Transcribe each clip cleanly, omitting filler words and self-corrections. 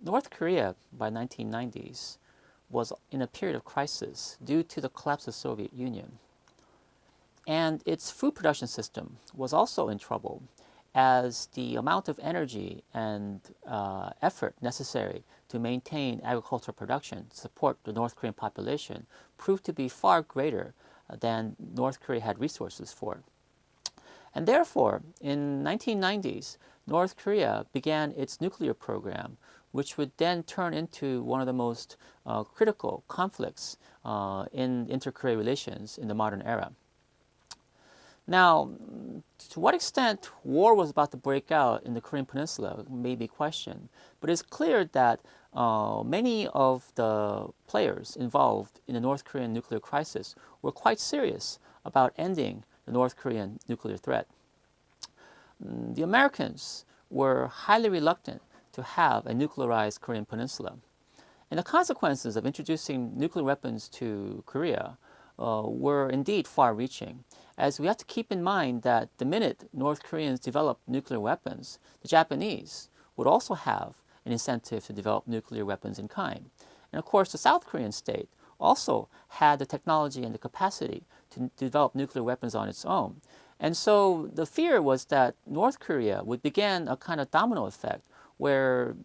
North Korea by 1990s was in a period of crisis due to the collapse of the Soviet Union. And its food production system was also in trouble as the amount of energy and effort necessary to maintain agricultural production to support the North Korean population proved to be far greater than North Korea had resources for. And therefore, in 1990s, North Korea began its nuclear program, which would then turn into one of the most critical conflicts in inter-Korea relations in the modern era. Now, to what extent war was about to break out in the Korean Peninsula may be questioned, but it's clear that many of the players involved in the North Korean nuclear crisis were quite serious about ending the North Korean nuclear threat. The Americans were highly reluctant to have a nuclearized Korean Peninsula. And the consequences of introducing nuclear weapons to Korea were indeed far-reaching, as we have to keep in mind that the minute North Koreans developed nuclear weapons, the Japanese would also have an incentive to develop nuclear weapons in kind. And of course, the South Korean state also had the technology and the capacity to develop nuclear weapons on its own. And so the fear was that North Korea would begin a kind of domino effect where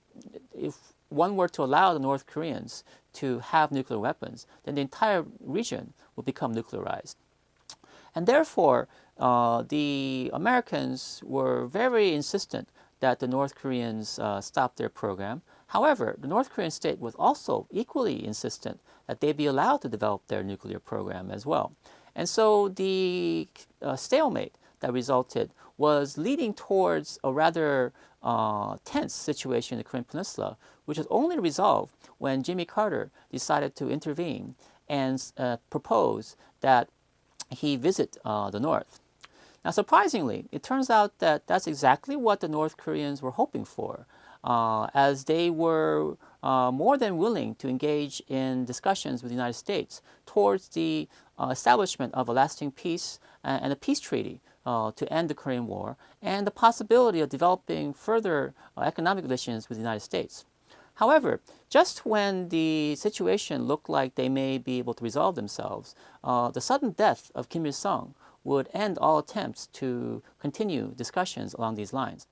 if one were to allow the North Koreans to have nuclear weapons, then the entire region would become nuclearized. And therefore, the Americans were very insistent that the North Koreans stop their program. However, the North Korean state was also equally insistent that they be allowed to develop their nuclear program as well. And so the stalemate that resulted was leading towards a rather tense situation in the Korean Peninsula, which was only resolved when Jimmy Carter decided to intervene and propose that he visit the North. Now, surprisingly, it turns out that that's exactly what the North Koreans were hoping for, as they were more than willing to engage in discussions with the United States towards the establishment of a lasting peace and a peace treaty to end the Korean War, and the possibility of developing further economic relations with the United States. However, just when the situation looked like they may be able to resolve themselves, the sudden death of Kim Il-sung would end all attempts to continue discussions along these lines.